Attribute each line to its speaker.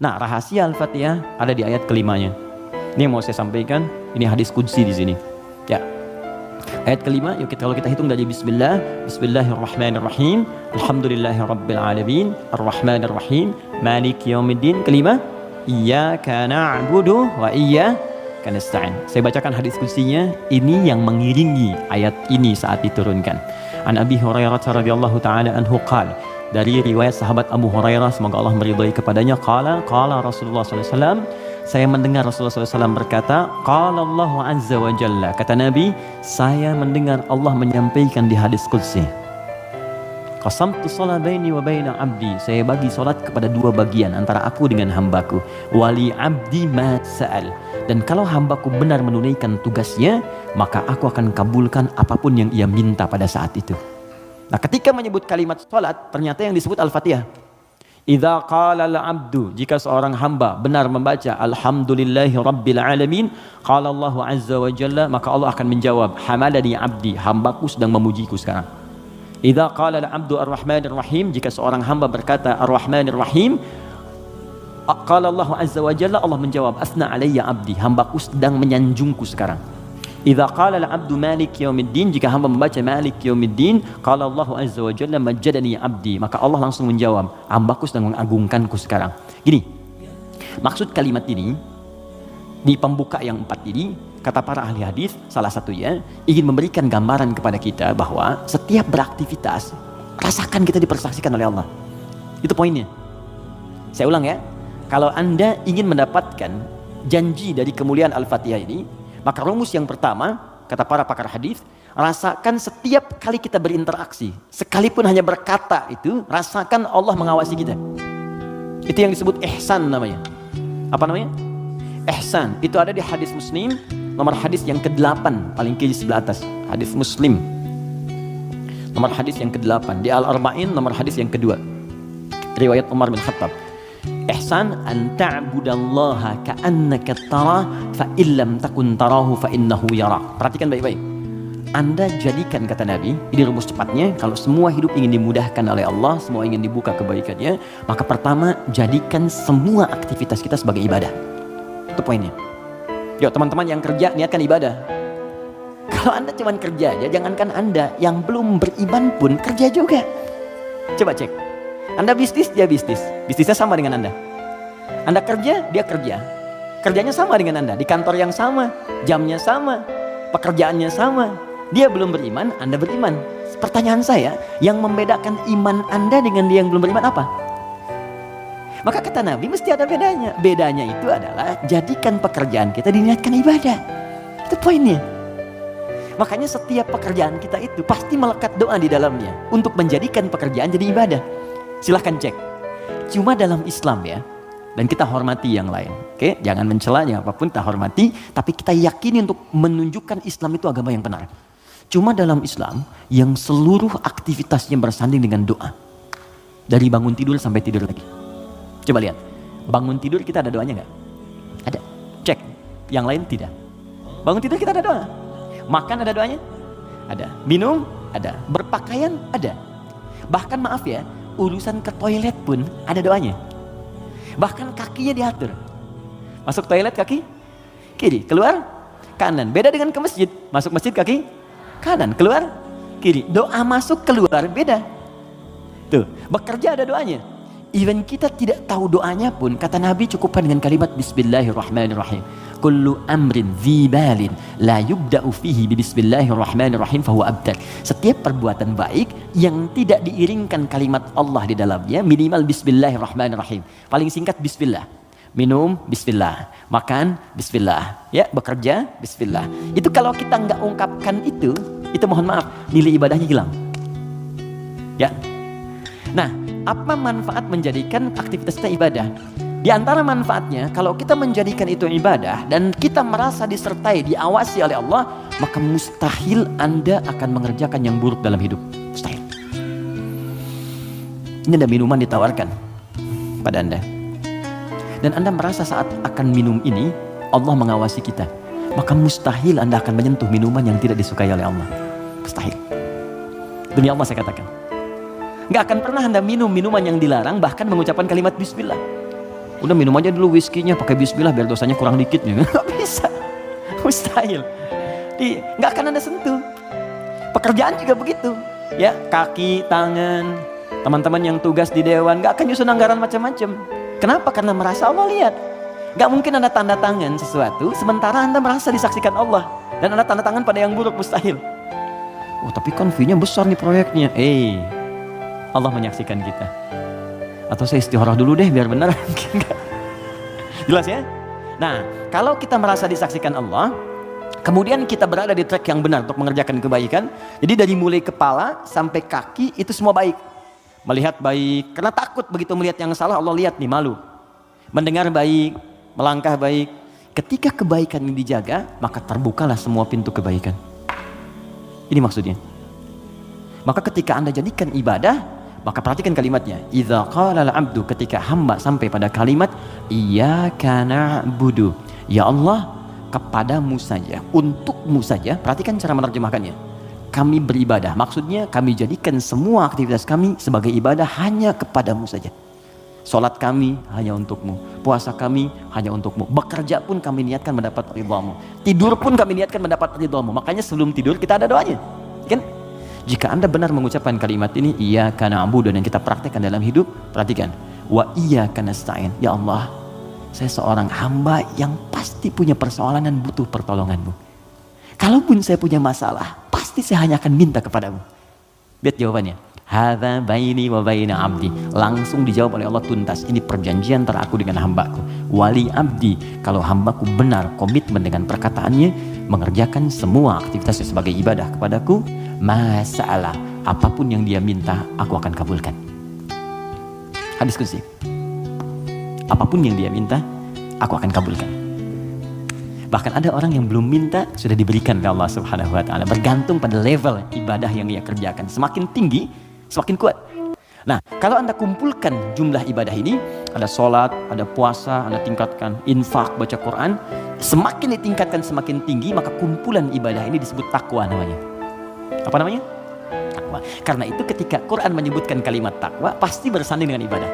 Speaker 1: Nah, rahasia Al-Fatihah ada di ayat kelimanya. Ini yang mau saya sampaikan, ini hadis qudsi di sini. Ya. Ayat kelima, yuk kalau kita hitung dari bismillah, bismillahirrahmanirrahim, alhamdulillahirabbil alamin, arrahmanirrahim, maliki yaumiddin. Kelima, iyyaka na'budu wa iyyaka nasta'in. Saya bacakan hadis qudsinya, ini yang mengiringi ayat ini saat diturunkan. An Abi Hurairah radhiyallahu taala anhu qala, dari riwayat sahabat Abu Hurairah, semoga Allah meridhai kepadanya, qala Rasulullah sallallahu alaihi wasallam, saya mendengar Rasulullah SAW berkata, qala Allahu azza wa jalla, kata Nabi, saya mendengar Allah menyampaikan di hadis qudsi, qasamtu shalat baini wa baina abdi, saya bagi salat kepada dua bagian antara aku dengan hambaku, wali abdi ma sa'al, dan kalau hambaku benar menunaikan tugasnya, maka aku akan kabulkan apapun yang ia minta pada saat itu. Nah, ketika menyebut kalimat salat, ternyata yang disebut Al-Fatihah. Idza qala al-'abdu, jika seorang hamba benar membaca alhamdulillahi rabbil alamin, qala Allahu azza wa jalla, maka Allah akan menjawab, hamadani 'abdi, hambaku sedang memujiku sekarang. Idza qala al-'abdu ar-rahmanir rahim, jika seorang hamba berkata ar-rahmanir rahim, qala Allahu azza wa jalla, Allah menjawab, asna alayya 'abdi, hambaku sedang menyanjungku sekarang. Idza qala al-'abdu maliki yaumiddin, jika hamba membaca maliki yaumiddin, qala Allahu azza wa jalla majjadani 'abdi, maka Allah langsung menjawab, hambaku sedang mengagungkanku sekarang. Gini, maksud kalimat ini di pembuka yang 4 ini, kata para ahli hadis, salah satunya ingin memberikan gambaran kepada kita bahwa setiap beraktivitas rasakan kita dipersaksikan oleh Allah. Itu poinnya. Saya ulang ya, kalau Anda ingin mendapatkan janji dari kemuliaan Al-Fatihah ini, maka rumus yang pertama, kata para pakar hadis, rasakan setiap kali kita berinteraksi, sekalipun hanya berkata itu, rasakan Allah mengawasi kita. Itu yang disebut ihsan namanya. Apa namanya? Ihsan. Itu ada di hadis Muslim, nomor hadis yang ke-8, paling kiri sebelah atas. Hadis Muslim, nomor hadis yang ke-8. Di Al-Arba'in, nomor hadis yang kedua. Riwayat Umar bin Khattab. Ihsan an ta'budallaha ka'annaka tarah fa illam takun tarahu fa innahu yarak. Perhatikan baik-baik. Anda jadikan, kata Nabi, ini rumus cepatnya, kalau semua hidup ingin dimudahkan oleh Allah, semua ingin dibuka kebaikannya, maka pertama, jadikan semua aktivitas kita sebagai ibadah. Itu poinnya. Yuk teman-teman yang kerja, niatkan ibadah. Kalau Anda cuma kerja aja, jangankan Anda, yang belum beriman pun kerja juga. Coba cek. Anda bisnis, dia bisnis. Bisnisnya sama dengan Anda. Anda kerja, dia kerja. Kerjanya sama dengan Anda. Di kantor yang sama, jamnya sama, pekerjaannya sama. Dia belum beriman, Anda beriman. Pertanyaan saya, yang membedakan iman Anda dengan dia yang belum beriman apa? Maka kata Nabi, mesti ada bedanya. Bedanya itu adalah, jadikan pekerjaan kita diniatkan ibadah. Itu poinnya. Makanya setiap pekerjaan kita itu pasti melekat doa di dalamnya, untuk menjadikan pekerjaan jadi ibadah. Silahkan cek. Cuma dalam Islam ya, dan kita hormati yang lain. Oke, jangan mencela, jangan apapun, kita hormati, tapi kita yakini untuk menunjukkan Islam itu agama yang benar. Cuma dalam Islam yang seluruh aktivitasnya bersanding dengan doa. Dari bangun tidur sampai tidur lagi. Coba lihat, bangun tidur kita ada doanya nggak? Ada. Cek. Yang lain tidak. Bangun tidur kita ada doa. Makan ada doanya? Ada. Minum? Ada. Berpakaian? Ada. Bahkan maaf ya, urusan ke toilet pun ada doanya. Bahkan kakinya diatur. Masuk toilet kaki kiri, keluar kanan. Beda dengan ke masjid. Masuk masjid kaki kanan, keluar kiri. Doa masuk keluar beda. Tuh, bekerja ada doanya. Even kita tidak tahu doanya pun, kata Nabi, cukupkan dengan kalimat bismillahirrahmanirrahim. Kullu amrin dzibalin la yubda'u fihi bi bismillahirrahmanirrahim fahuwa abtar. Setiap perbuatan baik yang tidak diiringkan kalimat Allah di dalamnya, minimal bismillahirrahmanirrahim. Paling singkat bismillah. Minum bismillah, makan bismillah, ya, bekerja bismillah. Itu kalau kita nggak ungkapkan itu mohon maaf, nilai ibadahnya hilang. Ya. Nah, apa manfaat menjadikan aktivitas kita ibadah? Di antara manfaatnya, kalau kita menjadikan itu ibadah dan kita merasa disertai, diawasi oleh Allah, maka mustahil Anda akan mengerjakan yang buruk dalam hidup. Mustahil. Ini ada minuman ditawarkan pada Anda, dan Anda merasa saat akan minum ini Allah mengawasi kita, maka mustahil Anda akan menyentuh minuman yang tidak disukai oleh Allah. Mustahil. Demi Allah saya katakan, nggak akan pernah Anda minum minuman yang dilarang, bahkan mengucapkan kalimat bismillah. Udah minum aja dulu whiskinya, pakai bismillah biar dosanya kurang dikit ya. Nggak bisa, mustahil. Nggak akan Anda sentuh. Pekerjaan juga begitu. Ya, kaki, tangan, teman-teman yang tugas di dewan nggak akan nyusun anggaran macam-macam. Kenapa? Karena merasa Allah lihat. Nggak mungkin Anda tanda tangan sesuatu sementara Anda merasa disaksikan Allah dan Anda tanda tangan pada yang buruk, mustahil. Oh tapi kan fee-nya besar nih proyeknya. Allah menyaksikan kita. Atau saya istikharah dulu deh biar benar. Jelas ya? Nah, kalau kita merasa disaksikan Allah, kemudian kita berada di track yang benar untuk mengerjakan kebaikan. Jadi dari mulai kepala sampai kaki itu semua baik. Melihat baik, karena takut begitu melihat yang salah Allah lihat nih, malu. Mendengar baik, melangkah baik. Ketika kebaikan ini dijaga, maka terbukalah semua pintu kebaikan. Ini maksudnya. Maka ketika Anda jadikan ibadah, maka perhatikan kalimatnya. Idza qala al-'abdu, ketika hamba sampai pada kalimat iyyaka na'budu. Ya Allah, kepadamu saja, untukmu saja. Perhatikan cara menerjemahkannya. Kami beribadah, maksudnya kami jadikan semua aktivitas kami sebagai ibadah hanya kepadamu saja. Salat kami hanya untukmu, puasa kami hanya untukmu, bekerja pun kami niatkan mendapat ridhamu, tidur pun kami niatkan mendapat ridhamu. Makanya sebelum tidur kita ada doanya, kan? Jika Anda benar mengucapkan kalimat ini, iyyaka na'budu, dan kita praktekkan dalam hidup, perhatikan, wa iyyaka nasta'in. Ya Allah, saya seorang hamba yang pasti punya persoalan dan butuh pertolonganmu. Kalaupun saya punya masalah, pasti saya hanya akan minta kepadamu. Lihat jawabannya. Hadza baini wa baina abdi. Langsung dijawab oleh Allah tuntas. Ini perjanjian antara aku dengan hambaku. Wali abdi. Kalau hambaku benar komitmen dengan perkataannya, mengerjakan semua aktivitasnya sebagai ibadah kepadaku, masalah apapun yang dia minta, aku akan kabulkan. Hadis qudsi. Apapun yang dia minta, aku akan kabulkan. Bahkan ada orang yang belum minta sudah diberikan oleh Allah Subhanahu wa taala, bergantung pada level ibadah yang dia kerjakan. Semakin tinggi, semakin kuat. Nah, kalau Anda kumpulkan jumlah ibadah ini, ada sholat, ada puasa, Anda tingkatkan infak, baca Quran, semakin ditingkatkan semakin tinggi, maka kumpulan ibadah ini disebut takwa namanya. Apa namanya? Takwa. Karena itu ketika Quran menyebutkan kalimat takwa, pasti bersanding dengan ibadah.